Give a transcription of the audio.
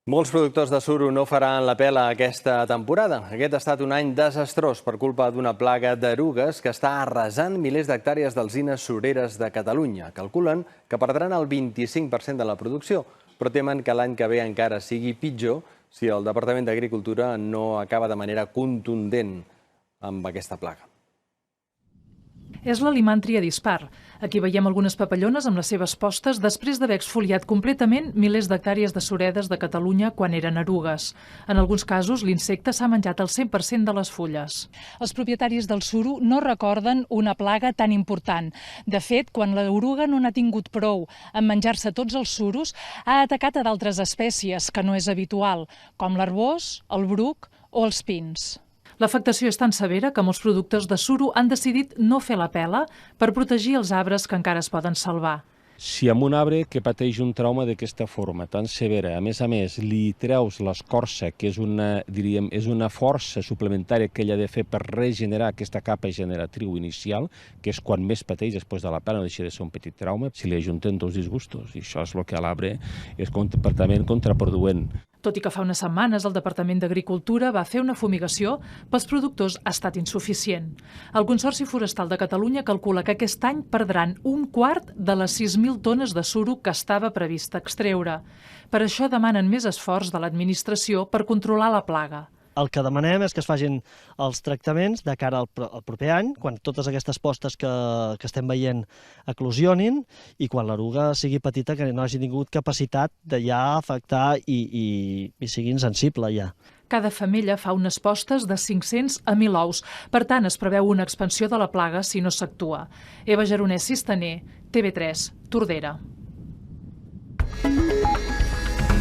Molts productors de suro no faran la pela aquesta temporada. Aquest ha estat un any desastrós per culpa d'una plaga d'erugues que està arrasant milers d'hectàrees d'alzines sureres de Catalunya. Calculen que perdran el 25% de la producció, però temen que l'any que ve encara sigui pitjor si el Departament d'Agricultura no acaba de manera contundent amb aquesta plaga. És la limàntria dispar. Aquí veiem algunes papallones amb les seves postes després d'haver exfoliat completament milers d'hectàrees de suredes de Catalunya quan eren erugues. En alguns casos, l'insecte s'ha menjat el 100% de les fulles. Els propietaris del suro no recorden una plaga tan important. De fet, quan l'eruga no n'ha tingut prou en menjar-se tots els suros, ha atacat a d'altres espècies, que no és habitual, com l'arbós, el bruc o els pins. L'afectació és tan severa que molts productors de suro han decidit no fer la pela per protegir els arbres que encara es poden salvar. Si amb un arbre que pateix un trauma d'aquesta forma tan severa, a més, li treus l'escorça, que és una força suplementària que ella ha de fer per regenerar aquesta capa generatriu inicial, que és quan més pateix després de la pela, no deixa de ser un petit trauma, si li ajunten dos disgustos, i això és el que a l'arbre és completament contraproduent. Tot i que fa unes setmanes el Departament d'Agricultura va fer una fumigació, pels productors ha estat insuficient. El Consorci Forestal de Catalunya calcula que aquest any perdran un quart de les 6.000 tones de suro que estava previst extreure. Per això demanen més esforç de l'administració per controlar la plaga. El que demanem és que es facin els tractaments de cara al proper any, quan totes aquestes postes que estem veient eclosionin i quan l'eruga sigui petita, que no hagi tingut capacitat de ja afectar i sigui insensible ja. Cada femella fa unes postes de 500 a 1.000 ous. Per tant, es preveu una expansió de la plaga si no s'actua. Eva Geronès Cistaner, TV3, Tordera.